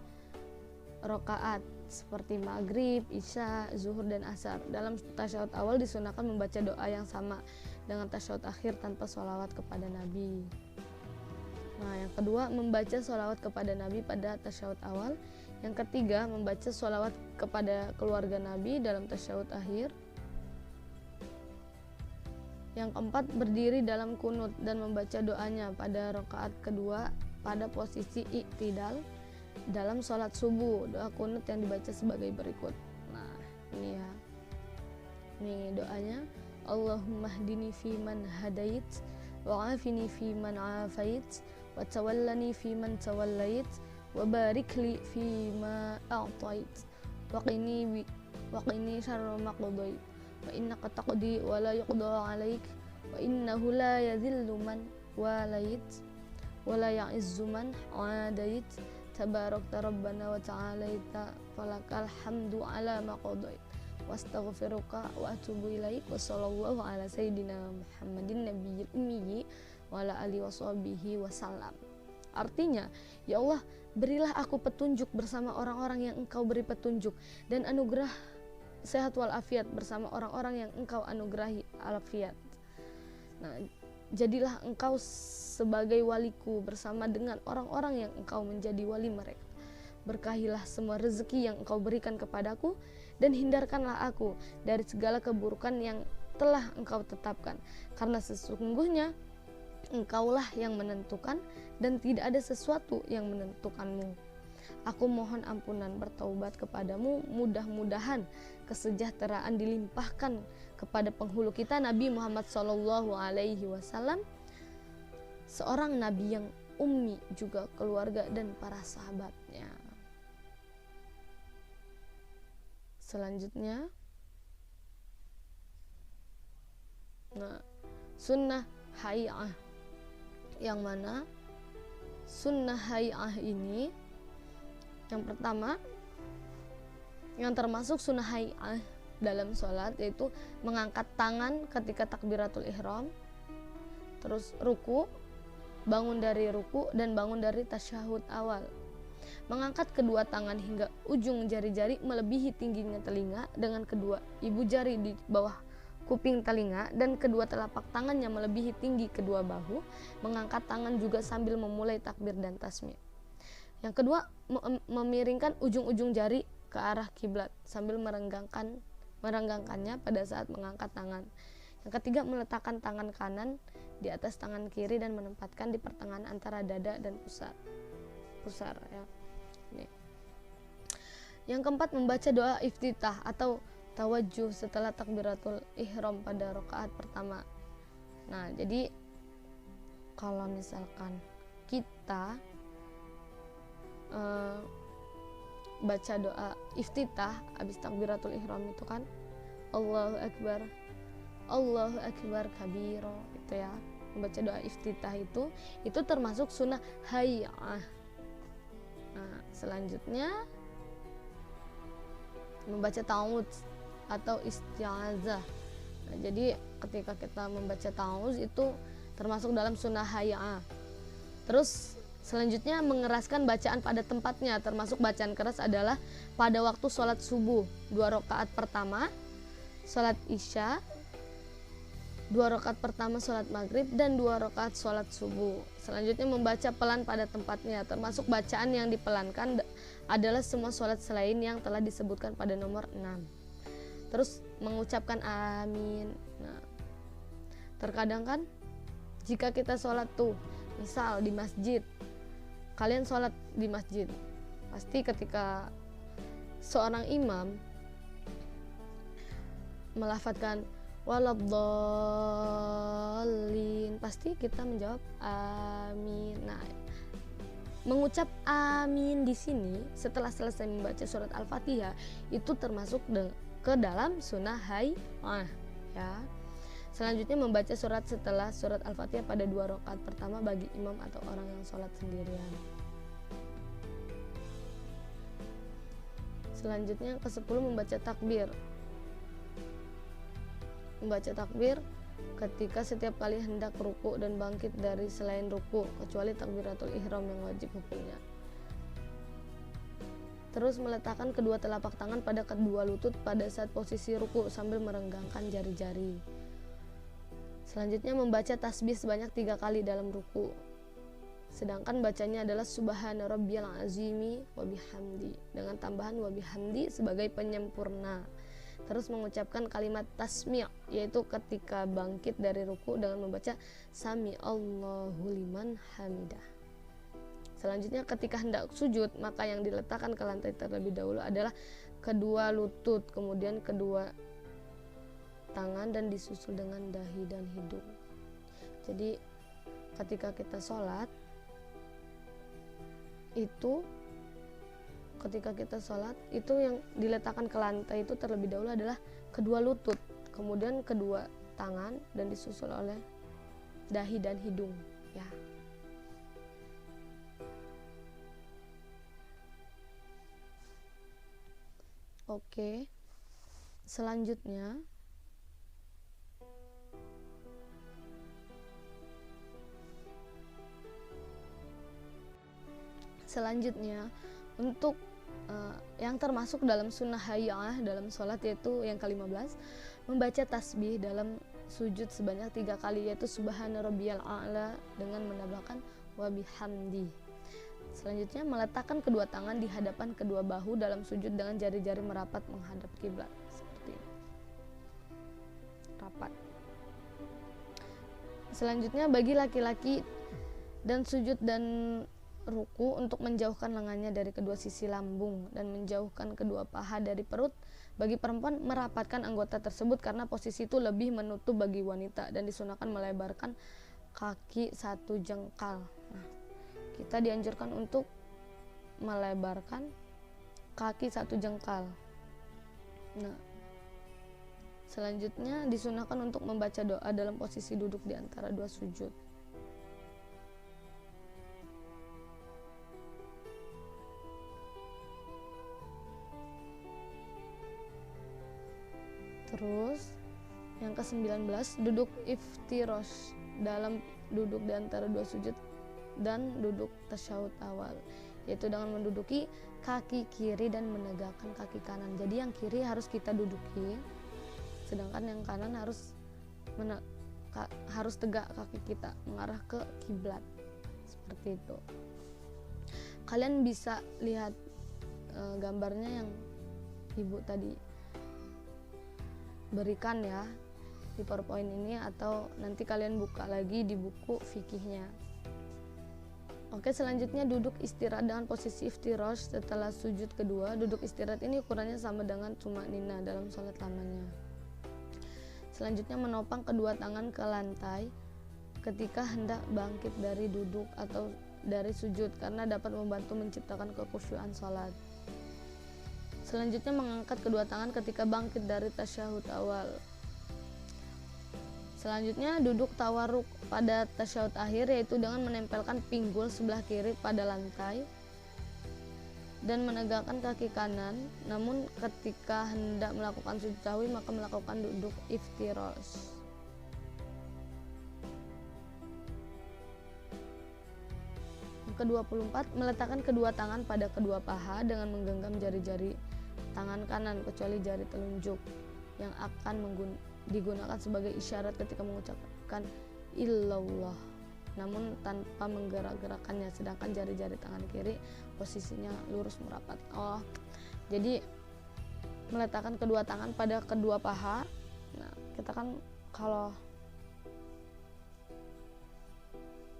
rakaat seperti maghrib, isya, zuhur, dan asar. Dalam tasyahud awal disunahkan membaca doa yang sama dengan tasyahud akhir tanpa sholawat kepada Nabi. Nah, yang kedua, membaca sholawat kepada Nabi pada tasyahud awal. Yang ketiga, membaca sholawat kepada keluarga Nabi dalam tasyahud akhir. Yang keempat, berdiri dalam kunut dan membaca doanya pada rakaat kedua pada posisi i'tidal dalam sholat subuh. Doa kunut yang dibaca sebagai berikut. Nah, ini ya. Ini doanya. Allahumma hdini fi man hadait, wa afini fi man afait, wa tawallani fi man tawallait, wa barik li fi ma a'tait, wa qini syarra ma qadait, wa innaka taqdi wa la yuqda 'alaik, wa innahu la yadhillu man walait wa la ya'izzu man 'adait tabarakta rabbana wa ta'alaita falakal hamdu ala ma qadait wastaghfiruka wa atubu ilaik wa sallallahu ala sayyidina Muhammadin nabiyil ummi wa ala alihi washabihi wasallam. Artinya, ya Allah, berilah aku petunjuk bersama orang-orang yang Engkau beri petunjuk, dan anugerah sehat walafiat bersama orang-orang yang Engkau anugerahi afiat. Nah, jadilah Engkau sebagai waliku bersama dengan orang-orang yang Engkau menjadi wali mereka. Berkahilah semua rezeki yang Engkau berikan kepadaku, dan hindarkanlah aku dari segala keburukan yang telah Engkau tetapkan, karena sesungguhnya Engkaulah yang menentukan dan tidak ada sesuatu yang menentukanmu. Aku mohon ampunan bertaubat kepadamu, mudah-mudahan kesejahteraan dilimpahkan kepada penghulu kita Nabi Muhammad SAW, seorang nabi yang ummi, juga keluarga dan para sahabatnya. Selanjutnya, sunnah hay'ah, yang mana sunnah hay'ah ini yang pertama, yang termasuk sunnah hay'ah dalam sholat, yaitu mengangkat tangan ketika takbiratul ihram, terus ruku, bangun dari ruku, dan bangun dari tasyahud awal. Mengangkat kedua tangan hingga ujung jari-jari melebihi tingginya telinga dengan kedua ibu jari di bawah kuping telinga, dan kedua telapak tangannya melebihi tinggi kedua bahu. Mengangkat tangan juga sambil memulai takbir dan tasmiyah. Yang kedua, memiringkan ujung-ujung jari ke arah kiblat sambil merenggangkannya pada saat mengangkat tangan. Yang ketiga, meletakkan tangan kanan di atas tangan kiri dan menempatkan di pertengahan antara dada dan pusar ya. Ini. Yang keempat, membaca doa iftitah atau tawajjuh setelah takbiratul ihram pada rakaat pertama. Nah, jadi kalau misalkan kita baca doa iftitah habis takbiratul ihram itu kan Allahu akbar kabiro, itu ya. Membaca doa iftitah itu termasuk sunnah hay'ah. Nah, selanjutnya membaca ta'awudz atau isti'azah. Nah, jadi ketika kita membaca ta'awudz itu termasuk dalam sunnah hay'ah. Terus selanjutnya mengeraskan bacaan pada tempatnya, termasuk bacaan keras adalah pada waktu sholat subuh 2 rakaat pertama, sholat isya 2 rakaat pertama, sholat maghrib, dan 2 rakaat sholat subuh. Selanjutnya membaca pelan pada tempatnya, termasuk bacaan yang dipelankan adalah semua sholat selain yang telah disebutkan pada nomor 6. Terus mengucapkan amin. Nah, terkadang kan jika kita sholat tuh, misal di masjid, kalian sholat di masjid, pasti ketika seorang imam melafadzkan waladhdallin, pasti kita menjawab amin. Nah, mengucap amin di sini setelah selesai membaca surat Al-Fatihah itu termasuk ke dalam sunnah hay'ah ya. Selanjutnya membaca surat setelah surat Al-Fatihah pada 2 rakaat pertama bagi imam atau orang yang sholat sendirian. Selanjutnya ke-10 membaca takbir. Membaca takbir ketika setiap kali hendak ruku dan bangkit dari selain ruku, kecuali takbiratul ihram yang wajib hukumnya. Terus meletakkan kedua telapak tangan pada kedua lutut pada saat posisi ruku sambil merenggangkan jari-jari. Selanjutnya membaca tasbih sebanyak 3 kali dalam ruku. Sedangkan bacanya adalah subhana rabbiyal azimi wa bihamdi, dengan tambahan wa bihamdi sebagai penyempurna. Terus mengucapkan kalimat tasmi', yaitu ketika bangkit dari ruku dengan membaca sami Allahu liman hamidah. Selanjutnya ketika hendak sujud, maka yang diletakkan ke lantai terlebih dahulu adalah kedua lutut, kemudian kedua tangan, dan disusul dengan dahi dan hidung. Jadi ketika kita sholat itu yang diletakkan ke lantai itu terlebih dahulu adalah kedua lutut, kemudian kedua tangan, dan disusul oleh dahi dan hidung ya. Oke. Selanjutnya untuk yang termasuk dalam sunnah hayyah dalam sholat, yaitu yang ke-15, membaca tasbih dalam sujud sebanyak 3 kali, yaitu subhana rabbiyal a'la dengan menambahkan wa bihamdi. Selanjutnya meletakkan kedua tangan di hadapan kedua bahu dalam sujud dengan jari-jari merapat menghadap kiblat, seperti ini. Rapat. Selanjutnya bagi laki-laki dan sujud dan ruku untuk menjauhkan lengannya dari kedua sisi lambung dan menjauhkan kedua paha dari perut. Bagi perempuan merapatkan anggota tersebut karena posisi itu lebih menutup bagi wanita, dan disunahkan melebarkan kaki 1 jengkal. Nah, kita dianjurkan untuk melebarkan kaki 1 jengkal. Nah, selanjutnya disunahkan untuk membaca doa dalam posisi duduk di antara 2 sujud. Terus yang ke-19, duduk iftirash dalam duduk di antara 2 sujud dan duduk tasyahud awal, yaitu dengan menduduki kaki kiri dan menegakkan kaki kanan. Jadi yang kiri harus kita duduki, sedangkan yang kanan harus tegak kaki kita mengarah ke kiblat, seperti itu. Kalian bisa lihat gambarnya yang ibu tadi berikan ya di PowerPoint ini, atau nanti kalian buka lagi di buku fikihnya. Oke, selanjutnya duduk istirahat dengan posisi iftirash setelah sujud kedua. Duduk istirahat ini ukurannya sama dengan tsuma'ninah dalam sholat lamanya. Selanjutnya menopang kedua tangan ke lantai ketika hendak bangkit dari duduk atau dari sujud, karena dapat membantu menciptakan kekhusyuan sholat. Selanjutnya mengangkat kedua tangan ketika bangkit dari tasyahud awal. Selanjutnya duduk tawarruk pada tasyahud akhir, yaitu dengan menempelkan pinggul sebelah kiri pada lantai dan menegakkan kaki kanan. Namun ketika hendak melakukan sujud sahwi maka melakukan duduk iftirash. Ke-24, meletakkan kedua tangan pada kedua paha dengan menggenggam jari-jari tangan kanan kecuali jari telunjuk yang akan digunakan sebagai isyarat ketika mengucapkan illallah, namun tanpa menggerak-gerakannya, sedangkan jari-jari tangan kiri posisinya lurus merapat. Jadi meletakkan kedua tangan pada kedua paha. Nah, kita kan kalau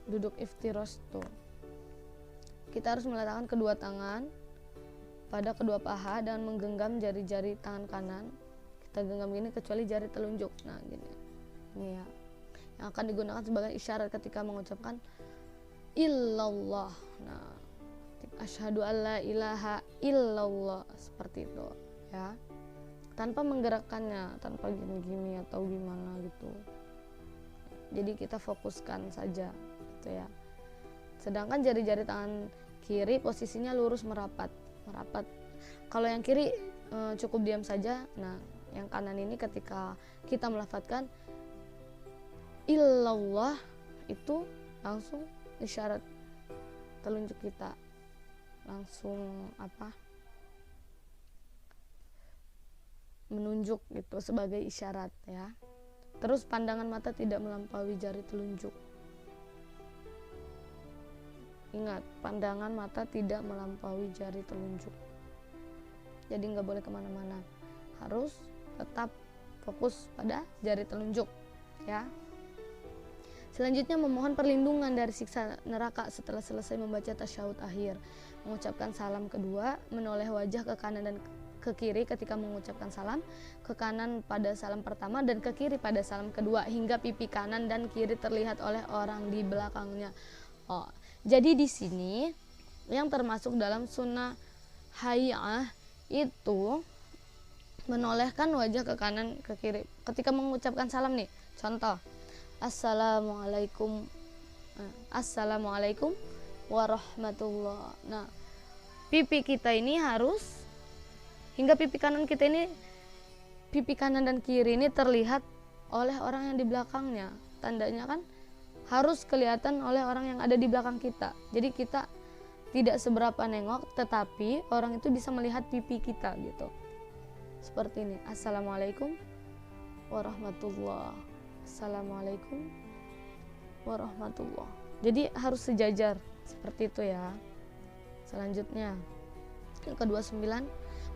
duduk iftirash tuh kita harus meletakkan kedua tangan pada kedua paha dan menggenggam jari-jari tangan kanan. Kita genggam gini kecuali jari telunjuk. Nah, gini. Ini ya. Yang akan digunakan sebagai isyarat ketika mengucapkan illallah. Nah, asyhadu alla ilaha illallah, seperti itu ya. Tanpa menggerakkannya, tanpa gini-gini atau gimana gitu. Jadi kita fokuskan saja gitu ya. Sedangkan jari-jari tangan kiri posisinya lurus merapat. Kalau yang kiri cukup diam saja. Nah, yang kanan ini ketika kita melafadzkan illallah itu langsung isyarat telunjuk kita langsung menunjuk gitu sebagai isyarat ya. Terus pandangan mata tidak melampaui jari telunjuk. Ingat, pandangan mata tidak melampaui jari telunjuk. Jadi nggak boleh kemana-mana, harus tetap fokus pada jari telunjuk ya. Selanjutnya memohon perlindungan dari siksa neraka setelah selesai membaca tasyahud akhir. Mengucapkan salam kedua, menoleh wajah ke kanan dan ke kiri ketika mengucapkan salam, ke kanan pada salam pertama dan ke kiri pada salam kedua, hingga pipi kanan dan kiri terlihat oleh orang di belakangnya. Jadi di sini yang termasuk dalam sunnah hayyah itu menolehkan wajah ke kanan ke kiri ketika mengucapkan salam nih. Contoh, assalamualaikum assalamualaikum warahmatullah. Nah, pipi kita ini harus hingga pipi kanan kita ini, pipi kanan dan kiri ini terlihat oleh orang yang di belakangnya. Tandanya kan harus kelihatan oleh orang yang ada di belakang kita. Jadi kita tidak seberapa nengok, tetapi orang itu bisa melihat pipi kita gitu. Seperti ini. Assalamualaikum warahmatullah. Assalamualaikum warahmatullah. Jadi harus sejajar seperti itu ya. Selanjutnya yang ke-29,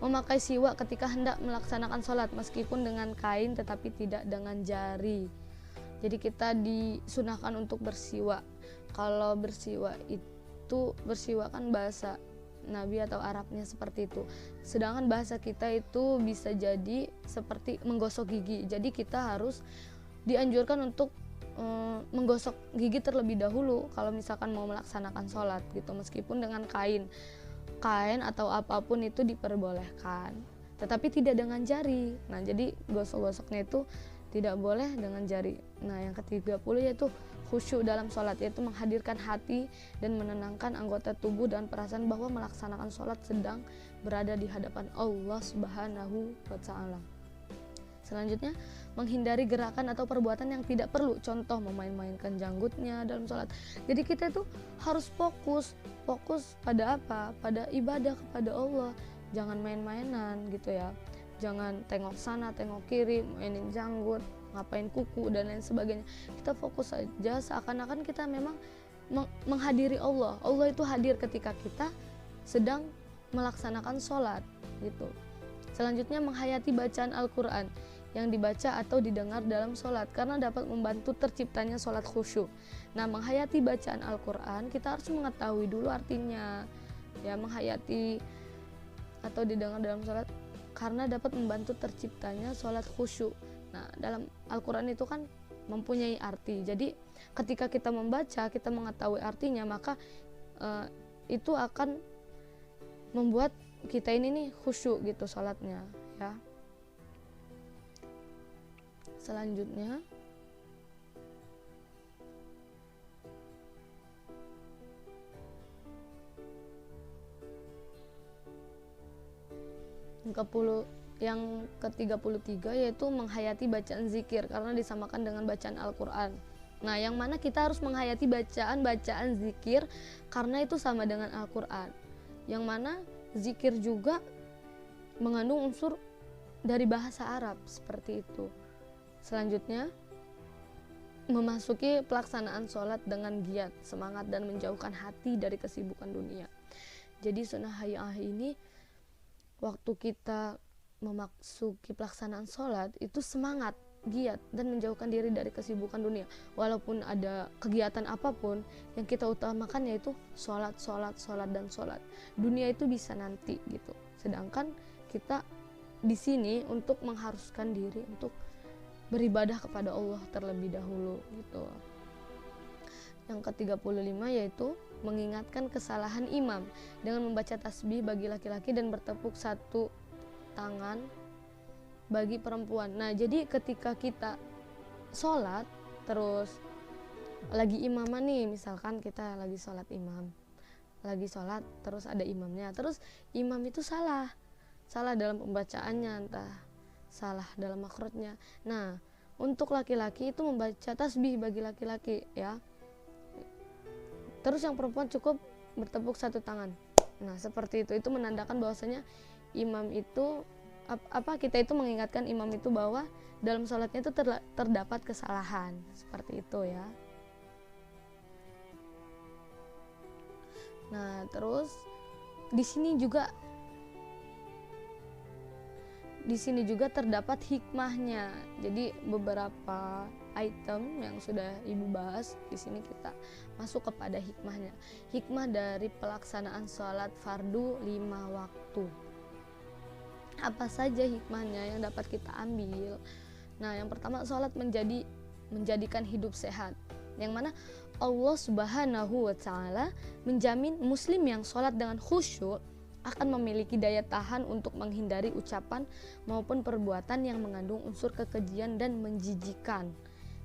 memakai siwak ketika hendak melaksanakan sholat meskipun dengan kain tetapi tidak dengan jari. Jadi kita disunahkan untuk bersiwak. Kalau bersiwak itu, bersiwak kan bahasa Nabi atau Arabnya seperti itu. Sedangkan bahasa kita itu bisa jadi seperti menggosok gigi. Jadi kita harus dianjurkan untuk menggosok gigi terlebih dahulu kalau misalkan mau melaksanakan sholat gitu, meskipun dengan kain atau apapun itu diperbolehkan, tetapi tidak dengan jari. Nah jadi gosok-gosoknya itu tidak boleh dengan jari. Nah yang ke-30 yaitu khusyuk dalam sholat, yaitu menghadirkan hati dan menenangkan anggota tubuh dan perasaan bahwa melaksanakan sholat sedang berada di hadapan Allah Subhanahu wa Ta'ala. Selanjutnya, menghindari gerakan atau perbuatan yang tidak perlu, contoh memain-mainkan janggutnya dalam sholat. Jadi kita itu harus fokus pada apa? Pada ibadah kepada Allah. Jangan main-mainan gitu ya. Jangan tengok sana, tengok kiri, mainin janggut, ngapain kuku dan lain sebagainya. Kita fokus saja seakan-akan kita memang menghadiri Allah. Allah itu hadir ketika kita sedang melaksanakan sholat gitu. Selanjutnya, menghayati bacaan Al-Quran yang dibaca atau didengar dalam sholat karena dapat membantu terciptanya sholat khusyuk. Nah, menghayati bacaan Al-Quran kita harus mengetahui dulu artinya ya, menghayati atau didengar dalam sholat karena dapat membantu terciptanya sholat khusyuk. Nah, dalam Al-Quran itu kan mempunyai arti. Jadi ketika kita membaca, kita mengetahui artinya, maka itu akan membuat kita ini nih khusyuk gitu sholatnya ya. Selanjutnya yang ke-33 yaitu menghayati bacaan zikir karena disamakan dengan bacaan Al-Quran. Nah, yang mana kita harus menghayati bacaan zikir karena itu sama dengan Al-Quran. Yang mana zikir juga mengandung unsur dari bahasa Arab seperti itu. Selanjutnya, memasuki pelaksanaan sholat dengan giat, semangat dan menjauhkan hati dari kesibukan dunia. Jadi sunnah hayah ini waktu kita memasuki pelaksanaan sholat itu semangat, giat dan menjauhkan diri dari kesibukan dunia. Walaupun ada kegiatan apapun, yang kita utamakan yaitu sholat dan sholat. Dunia itu bisa nanti gitu. Sedangkan kita di sini untuk mengharuskan diri untuk beribadah kepada Allah terlebih dahulu gitu. Yang ke-35 yaitu mengingatkan kesalahan imam dengan membaca tasbih bagi laki-laki dan bertepuk satu tangan bagi perempuan. Nah, jadi ketika kita sholat terus lagi imaman nih, misalkan kita lagi sholat terus ada imamnya, terus imam itu salah dalam pembacaannya, entah salah dalam makrotnya. Nah, untuk laki-laki itu membaca tasbih bagi laki-laki ya. Terus yang perempuan cukup bertepuk satu tangan. Nah, seperti itu menandakan bahwasanya imam itu kita itu mengingatkan imam itu bahwa dalam sholatnya itu terdapat kesalahan seperti itu ya. Nah, terus di sini juga terdapat hikmahnya. Jadi beberapa item yang sudah Ibu bahas, di sini kita masuk kepada hikmahnya. Hikmah dari pelaksanaan sholat fardu 5 waktu. Apa saja hikmahnya yang dapat kita ambil? Nah, yang pertama, sholat menjadikan hidup sehat. Yang mana Allah Subhanahu wa Ta'ala menjamin muslim yang sholat dengan khusyuk akan memiliki daya tahan untuk menghindari ucapan maupun perbuatan yang mengandung unsur kekejian dan menjijikan.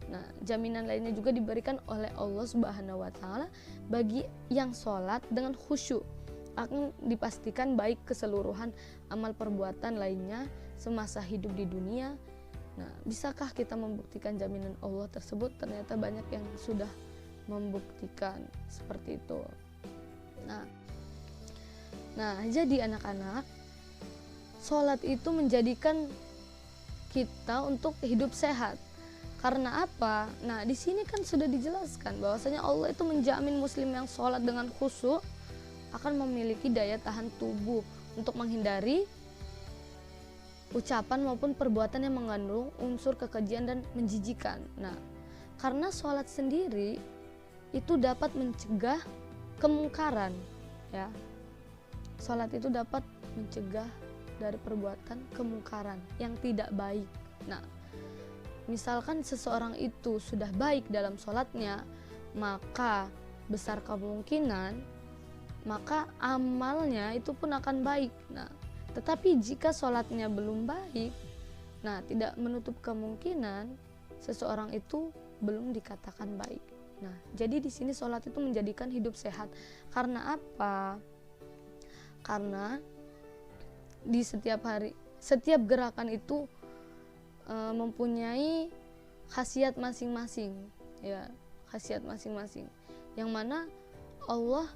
Nah, jaminan lainnya juga diberikan oleh Allah Subhanahu wa Ta'ala bagi yang sholat dengan khusyuk, akan dipastikan baik keseluruhan amal perbuatan lainnya semasa hidup di dunia. Nah, bisakah kita membuktikan jaminan Allah tersebut? Ternyata banyak yang sudah membuktikan seperti itu. Nah, jadi anak-anak, sholat itu menjadikan kita untuk hidup sehat. Karena apa? Nah, di sini kan sudah dijelaskan bahwasanya Allah itu menjamin muslim yang sholat dengan khusyuk akan memiliki daya tahan tubuh untuk menghindari ucapan maupun perbuatan yang mengandung unsur kekejian dan menjijikan. Nah, karena sholat sendiri itu dapat mencegah kemungkaran, ya. Sholat itu dapat mencegah dari perbuatan kemungkaran yang tidak baik. Nah, misalkan seseorang itu sudah baik dalam sholatnya, maka besar kemungkinan maka amalnya itu pun akan baik. Nah, tetapi jika sholatnya belum baik, nah tidak menutup kemungkinan seseorang itu belum dikatakan baik. Nah, jadi di sini sholat itu menjadikan hidup sehat. Karena apa? Karena di setiap hari, setiap gerakan itu mempunyai khasiat masing-masing, ya, khasiat masing-masing. Yang mana Allah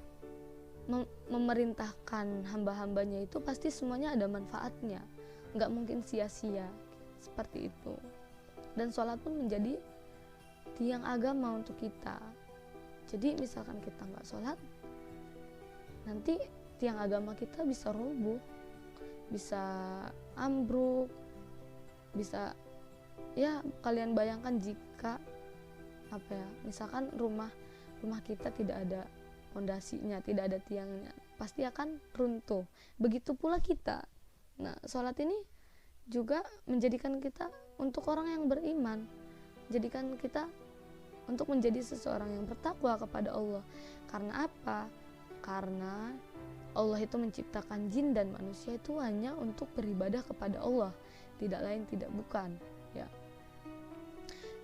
memerintahkan hamba-hambanya itu pasti semuanya ada manfaatnya, nggak mungkin sia-sia, seperti itu. Dan sholat pun menjadi tiang agama untuk kita. Jadi misalkan kita nggak sholat, nanti tiang agama kita bisa roboh, bisa ambruk, bisa, ya kalian bayangkan jika misalkan rumah kita tidak ada fondasinya, tidak ada tiangnya, pasti akan runtuh. Begitu pula kita. Nah, sholat ini juga menjadikan kita untuk orang yang beriman, jadikan kita untuk menjadi seseorang yang bertakwa kepada Allah. Karena apa? Karena Allah itu menciptakan jin dan manusia itu hanya untuk beribadah kepada Allah, tidak lain tidak bukan, ya.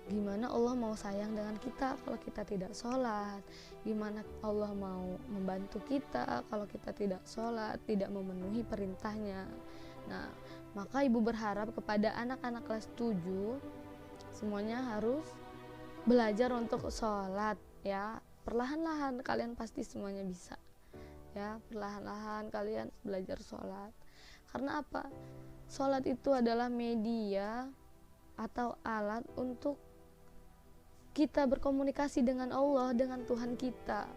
Gimana Allah mau sayang dengan kita kalau kita tidak sholat? Gimana Allah mau membantu kita kalau kita tidak sholat, tidak memenuhi perintahnya? Nah, maka ibu berharap kepada anak-anak kelas 7 semuanya harus belajar untuk sholat, ya. Perlahan-lahan kalian pasti semuanya bisa, ya. Perlahan-lahan kalian belajar sholat. Karena apa? Sholat itu adalah media atau alat untuk kita berkomunikasi dengan Allah, dengan Tuhan kita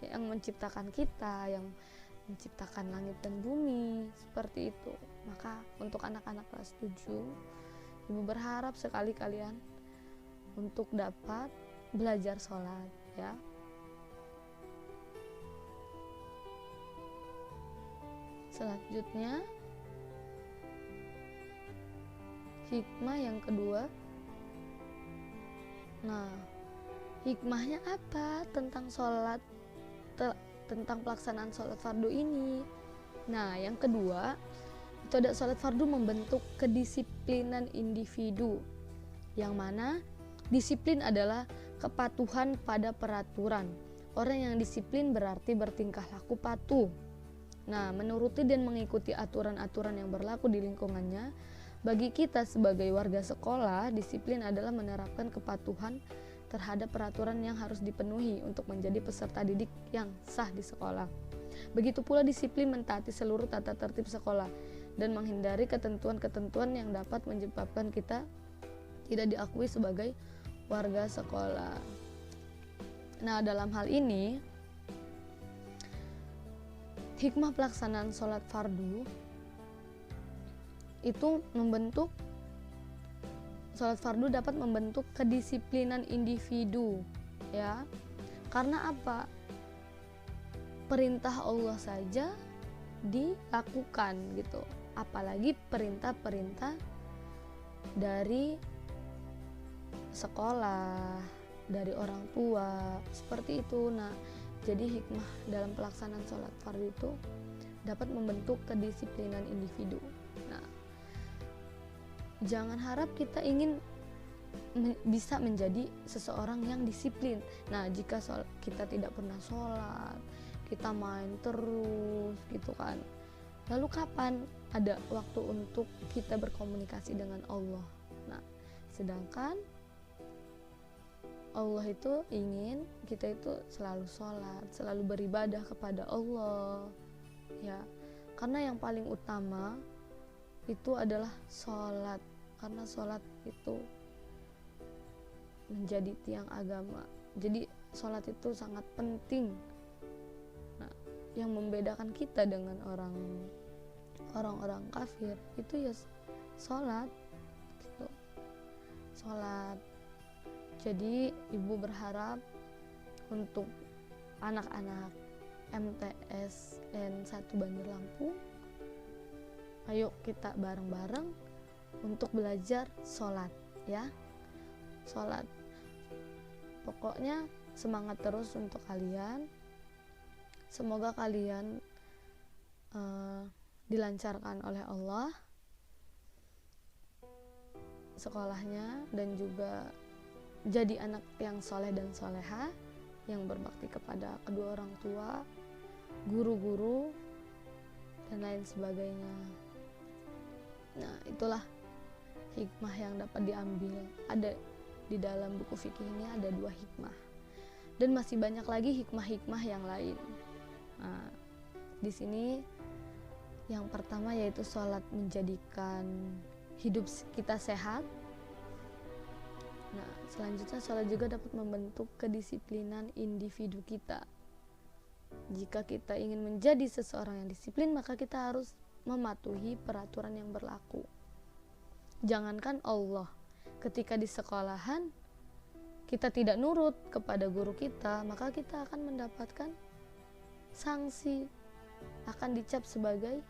yang menciptakan kita, yang menciptakan langit dan bumi, seperti itu. Maka untuk anak-anak kelas 7, ibu berharap sekali kalian untuk dapat belajar sholat, ya. Selanjutnya, hikmah yang kedua. Nah, hikmahnya apa tentang sholat, tentang pelaksanaan sholat fardu ini? Nah, yang kedua, itu ada sholat fardu membentuk kedisiplinan individu, yang mana disiplin adalah kepatuhan pada peraturan. Orang yang disiplin berarti bertingkah laku patuh. Nah, menuruti dan mengikuti aturan-aturan yang berlaku di lingkungannya. Bagi kita sebagai warga sekolah, disiplin adalah menerapkan kepatuhan terhadap peraturan yang harus dipenuhi untuk menjadi peserta didik yang sah di sekolah. Begitu pula disiplin mentaati seluruh tata tertib sekolah dan menghindari ketentuan-ketentuan yang dapat menyebabkan kita tidak diakui sebagai warga sekolah. Nah, dalam hal ini, hikmah pelaksanaan sholat fardu itu sholat fardu dapat membentuk kedisiplinan individu, ya. Karena apa? Perintah Allah saja dilakukan gitu, apalagi perintah-perintah dari sekolah, dari orang tua, seperti itu. Nah, jadi hikmah dalam pelaksanaan sholat fardu itu dapat membentuk kedisiplinan individu. Nah, jangan harap kita ingin bisa menjadi seseorang yang disiplin. Nah, jika kita tidak pernah sholat, kita main terus gitu kan. Lalu kapan ada waktu untuk kita berkomunikasi dengan Allah? Nah, sedangkan Allah itu ingin kita itu selalu sholat, selalu beribadah kepada Allah, ya. Karena yang paling utama itu adalah sholat, karena sholat itu menjadi tiang agama. Jadi sholat itu sangat penting. Nah, yang membedakan kita dengan orang-orang kafir itu ya sholat gitu. Sholat. Jadi ibu berharap untuk anak-anak MTS N1 Bandar Lampung, ayo kita bareng-bareng untuk belajar sholat, ya. Sholat, pokoknya semangat terus untuk kalian. Semoga kalian dilancarkan oleh Allah sekolahnya, dan juga jadi anak yang soleh dan soleha, yang berbakti kepada kedua orang tua, guru-guru, dan lain sebagainya. Nah, itulah hikmah yang dapat diambil. Ada di dalam buku fikih ini ada 2 hikmah, dan masih banyak lagi hikmah-hikmah yang lain. Nah, di sini yang pertama yaitu sholat menjadikan hidup kita sehat. Nah, selanjutnya sholat juga dapat membentuk kedisiplinan individu kita. Jika kita ingin menjadi seseorang yang disiplin, maka kita harus mematuhi peraturan yang berlaku. Jangankan Allah, ketika di sekolahan kita tidak nurut kepada guru kita, maka kita akan mendapatkan sanksi, akan dicap sebagai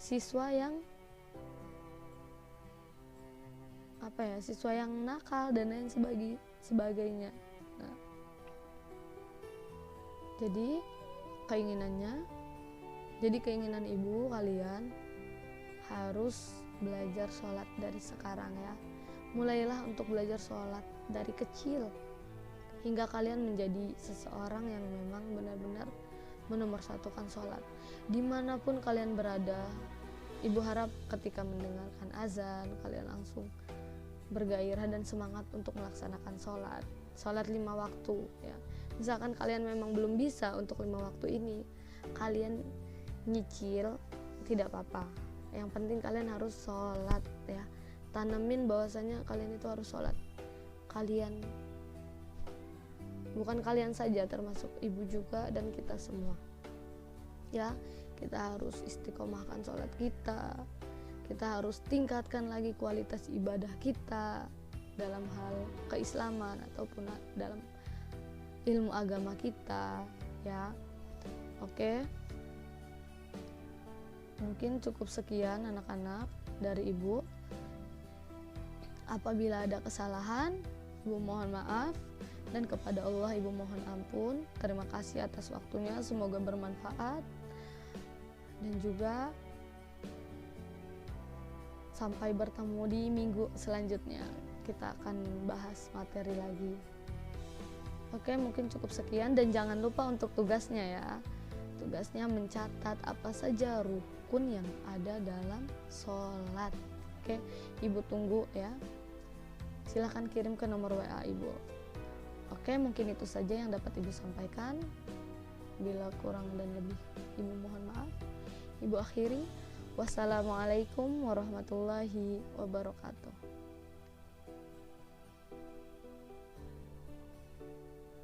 siswa yang siswa yang nakal dan lain sebagainya. Nah, jadi keinginan ibu kalian harus belajar sholat dari sekarang, ya. Mulailah untuk belajar sholat dari kecil hingga kalian menjadi seseorang yang memang benar-benar menomorsatukan sholat. Dimanapun kalian berada, ibu harap ketika mendengarkan azan kalian langsung bergairah dan semangat untuk melaksanakan sholat 5 waktu, ya. Misalkan kalian memang belum bisa untuk 5 waktu ini, kalian nyicil tidak apa-apa, yang penting kalian harus sholat, ya. Tanemin bahwasanya kalian itu harus sholat. Bukan kalian saja, termasuk ibu juga dan kita semua, ya. Kita harus istiqomahkan sholat kita harus tingkatkan lagi kualitas ibadah kita dalam hal keislaman ataupun dalam ilmu agama kita, ya. Oke, mungkin cukup sekian anak-anak dari ibu. Apabila ada kesalahan, ibu mohon maaf, dan kepada Allah ibu mohon ampun. Terima kasih atas waktunya, semoga bermanfaat, dan juga sampai bertemu di minggu selanjutnya. Kita akan bahas materi lagi. Oke, mungkin cukup sekian, dan jangan lupa untuk tugasnya, ya. Tugasnya mencatat apa saja rukun yang ada dalam sholat. Oke, ibu tunggu, ya. Silahkan kirim ke nomor WA ibu. Oke, mungkin itu saja yang dapat ibu sampaikan. Bila kurang dan lebih, ibu mohon maaf. Ibu akhiri. Wassalamualaikum warahmatullahi wabarakatuh.